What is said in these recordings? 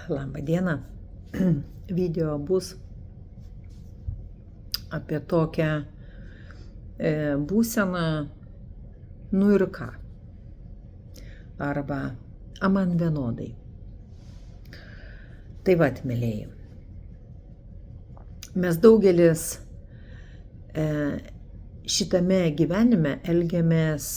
Labą dieną. Video bus apie tokią būseną, nu ir ką. Arba, a man vienodai. Tai vat, mėlėjai. Mes daugelis šitame gyvenime elgiamės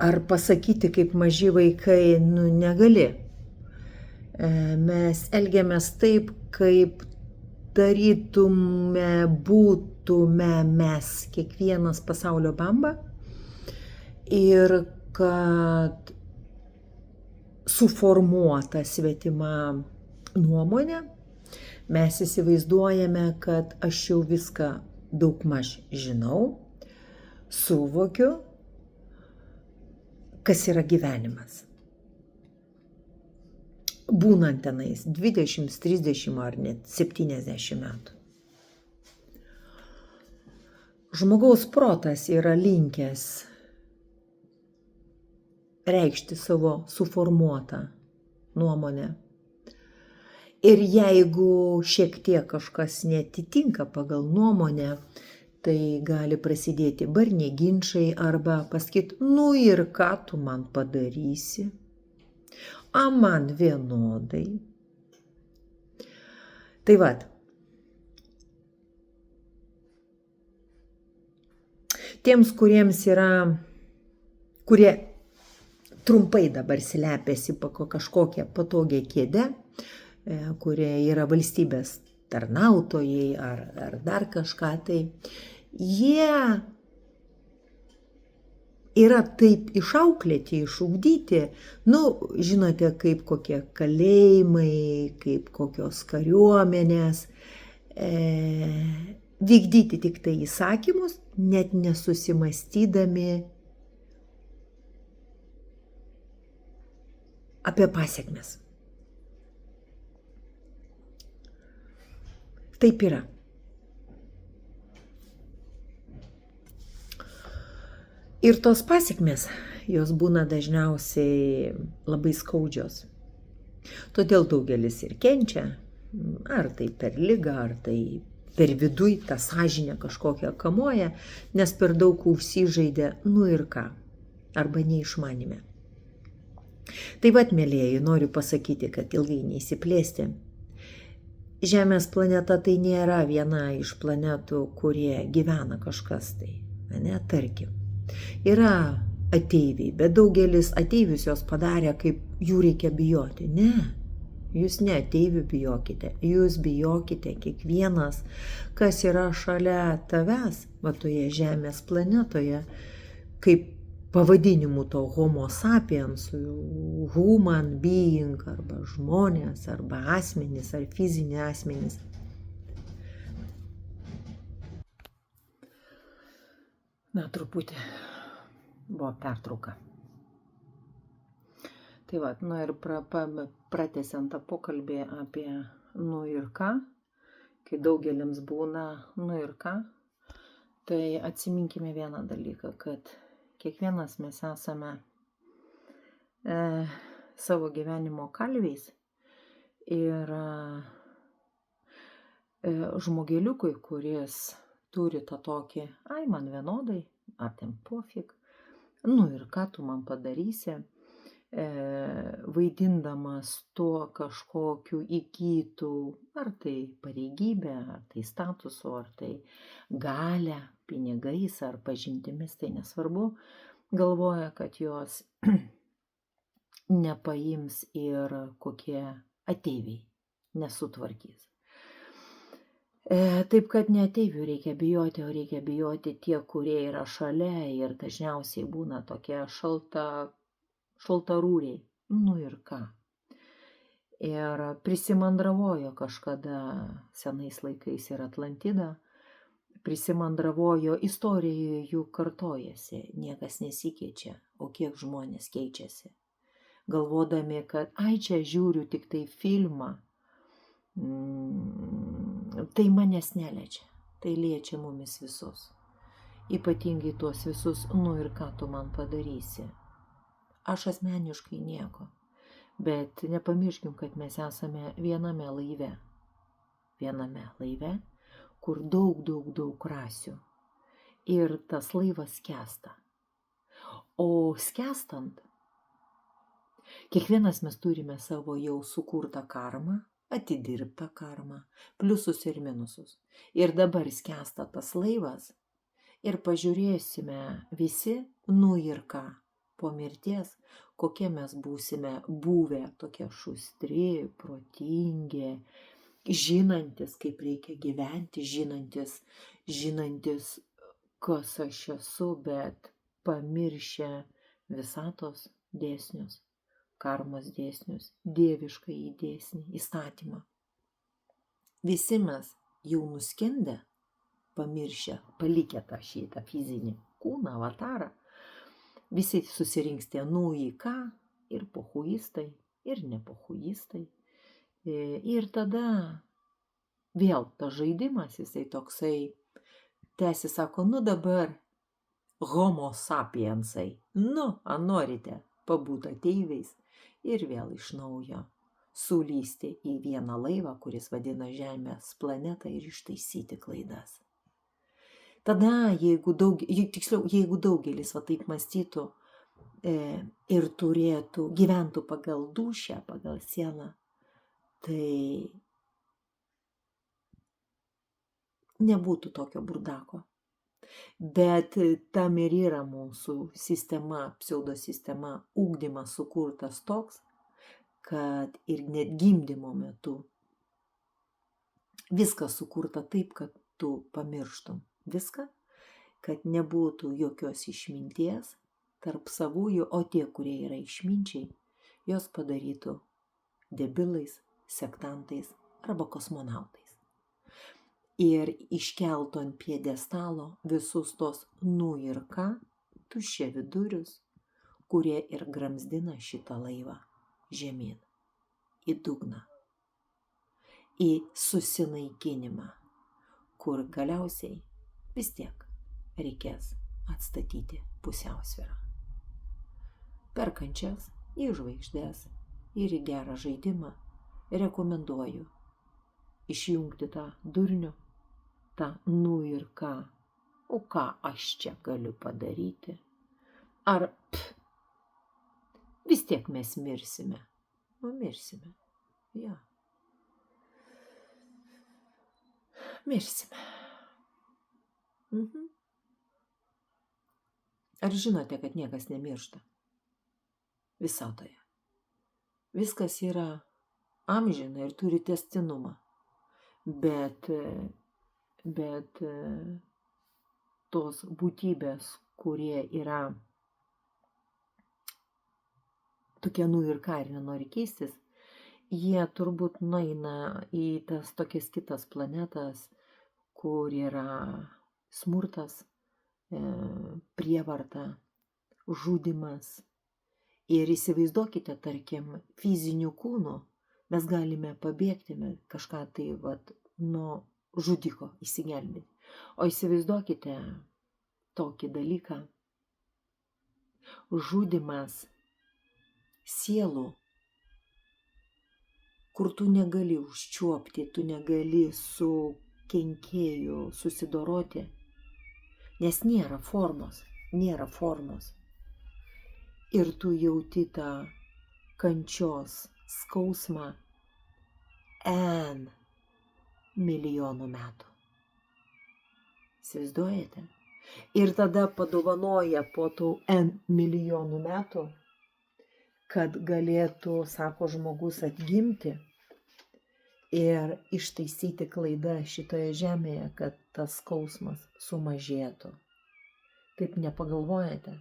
ar pasakyti kaip maži vaikai, nu negali. Mes elgiamės taip, kaip darytume, būtume mes, kiekvienas pasaulio bamba. Ir kad suformuota svetima nuomonė, mes įsivaizduojame, kad aš jau viską daugmaž žinau, suvokiu, kas yra gyvenimas. Būnant tenais 20, 30 ar net 70 metų. Žmogaus protas yra linkęs reikšti savo suformuotą nuomonę. Ir jeigu šiek tiek kažkas netitinka pagal nuomonę, tai gali prasidėti barniai ginčai arba pasakyti, nu ir ką tu man padarysi, a man vienodai. Tai vat. Tiems, kurie trumpai dabar slepiasi po kažkokią patogią kėdę, kurie yra valstybės tarnautojai ar dar kažką, tai jie yra taip išauklėti, išugdyti, nu, žinote, kaip kokie kalėjimai, kaip kokios kariuomenės, vykdyti tik tai įsakymus, net nesusimastydami apie pasekmes. Taip yra. Ir tos pasekmės, jos būna dažniausiai labai skaudžios. Todėl daugelis ir kenčia, ar tai per ligą, ar tai per viduj tą sąžinę kažkokią kamuoja, nes per daug užsižaidė, nu ir ką, arba neišmanime. Tai vat, mėlėjai, noriu pasakyti, kad ilgai neįsiplėsti. Žemės planeta tai nėra viena iš planetų, kurie gyvena kažkas tai, ne, tarkim. Yra ateiviai, bet daugelis ateivius jos padarė, kaip jų reikia bijoti. Ne, jūs ne ateivių bijokite, jūs bijokite kiekvienas, kas yra šalia tavęs, va toje Žemės planetoje, kaip pavadinimų to homo sapiens, human being, arba žmonės, arba asmenys, ar fiziniai asmenys. Na, truputį buvo pertrauka. Tai va, nu ir pratęsiant tą pokalbį apie nu ir ką, kai daugeliams būna nu ir ką, tai atsiminkime vieną dalyką, kad kiekvienas mes esame savo gyvenimo kalviais ir žmogeliukui, kuris turi tą tokį, ai man vienodai, ar ten pofik, nu ir ką tu man padarysi, vaidindamas tuo kažkokiu įgytų, ar tai pareigybė, ar tai statusu, ar tai galia, pinigais ar pažintimis, tai nesvarbu, galvoja, kad jos nepaims ir kokie ateiviai nesutvarkys. Taip, kad ne ateivių reikia bijoti, o reikia bijoti tie, kurie yra šalia ir dažniausiai būna tokie šaltarūriai, nu ir ką. Ir prisimandravojo kažkada senais laikais ir Atlantida, prisimandravojo istorijoje jų kartojasi, niekas nesikeičia, o kiek žmonės keičiasi. Galvodami, kad ai čia žiūriu tik tai filmą, tai manęs neliečia, tai liečia mumis visus. Ypatingai tuos visus, nu ir ką tu man padarysi. Aš asmeniškai nieko. Bet nepamirškim, kad mes esame viename laive. Viename laive, kur daug rasių. Ir tas laivas skęsta. O skęstant, kiekvienas mes turime savo jau sukurtą karmą, atidirbtą karmą, pliusus ir minusus. Ir dabar skęsta tas laivas ir pažiūrėsime visi, ir ką, po mirties, kokie mes būsime buvę, tokie šustri, protingi, žinantis, kaip reikia gyventi, žinantis, kas aš esu, bet pamiršę visatos dėsnius, karmos dėsnius, dieviškąjį dėsnį, įstatymą. Visi mes jau nuskendę, pamiršę, palikę tą šitą fizinį kūną, avatarą, visi susirinks tie į ką, ir pochuistai, ir nepochuistai. Ir tada vėl tas žaidimas, jisai toksai tęsi, sako, dabar homo sapiensai, norite pabūt ateiviais ir vėl iš naujo sulysti į vieną laivą, kuris vadina Žemės planetą ir ištaisyti klaidas. Tada, jeigu daugelis taip mąstytų ir gyventų pagal dūšią, pagal sielą, tai nebūtų tokio burdako. Bet tam ir yra mūsų sistema, pseudosistema, ugdymas sukurtas toks, kad ir net gimdymo metu viskas sukurta taip, kad tu pamirštum viską, kad nebūtų jokios išminties tarp savųjų, o tie, kurie yra išminčiai, jos padarytų debilais, sektantais arba kosmonautais. Ir iškeltų ant pjedestalo visus tos ir ką, tuščiavidurius, kurie ir gramzdina šitą laivą žemyn, į dugną, į susinaikinimą, kur galiausiai vis tiek reikės atstatyti pusiausvyrą. Per kančias, į žvaigždės ir į gerą žaidimą rekomenduoju išjungti tą durnių, tą ir ką, o ką aš čia galiu padaryti. Ar vis tiek mes mirsime. Mirsime. Ja. Mirsime. Ar žinote, kad niekas nemiršta visatoje? Viskas yra amžina ir turi tęstinumą. Bet tos būtybės, kurie yra tokie ir ką ir nenori keistis, jie turbūt nueina į tas tokias kitas planetas, kur yra smurtas, prievarta, žudymas. Ir įsivaizduokite, tarkim, fizinių kūnų mes galime pabėgti, kažką tai nuo žudiko įsigelbėti. O įsivaizduokite tokį dalyką, žudymas sielų, kur tu negali užčiuopti, tu negali su kenkėju susidoroti, nes nėra formos. Ir tu jauti tą kančios skausmą N milijonų metų. Įsivaizduojate? Ir tada padovanoja po tų N milijonų metų, kad galėtų, sako žmogus, atgimti ir ištaisyti klaidą šitoje žemėje, kad tas skausmas sumažėtų. Taip nepagalvojate?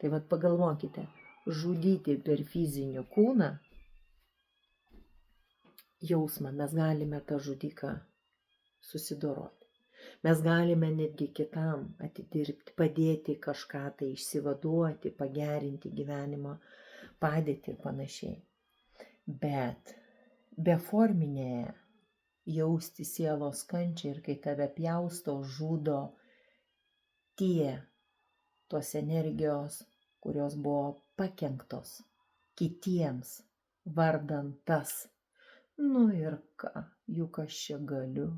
Tai pagalvokite, žudyti per fizinį kūną jausmą, mes galime tą žudiką susidoroti. Mes galime netgi kitam atidirbti, padėti kažką tai išsivaduoti, pagerinti gyvenimo padėtį ir panašiai. Bet beforminėje jausti sielos kančią ir kai tave pjausto, žudo tie tos energijos kurios buvo pakenktos kitiems vardan tas. Nu ir ką, juk aš čia galiu.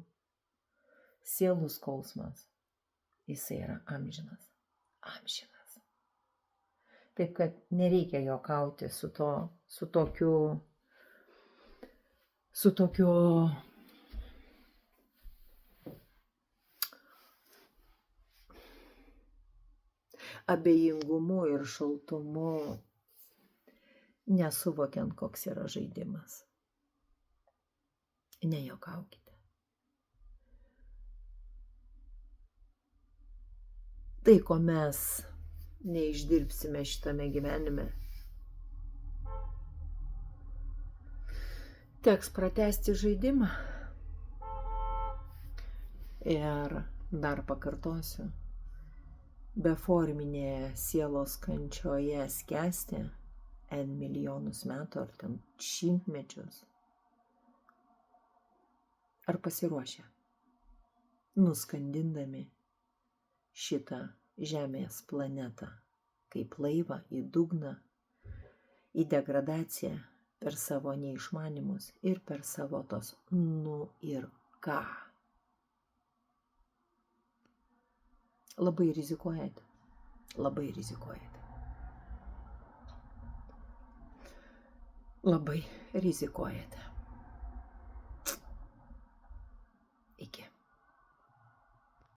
Sielų skausmas, jisai yra amžinas. Amžinas. Taip kad nereikia juokauti su tokiu abejingumu ir šaltumu, nesuvokiant, koks yra žaidimas. Nejuokaukite. Tai, ko mes neišdirbsime šitame gyvenime, teks pratęsti žaidimą. Ir dar pakartosiu, beforminėje sielos kančioje skęsti N milijonus metų ar ten šimtmečius. Ar pasiruošę, nuskandindami šitą Žemės planetą kaip laivą į dugną, į degradaciją per savo neišmanimus ir per savo tos nu ir ką. Labai rizikuojate. Labai rizikuojate. Labai rizikuojate. Iki.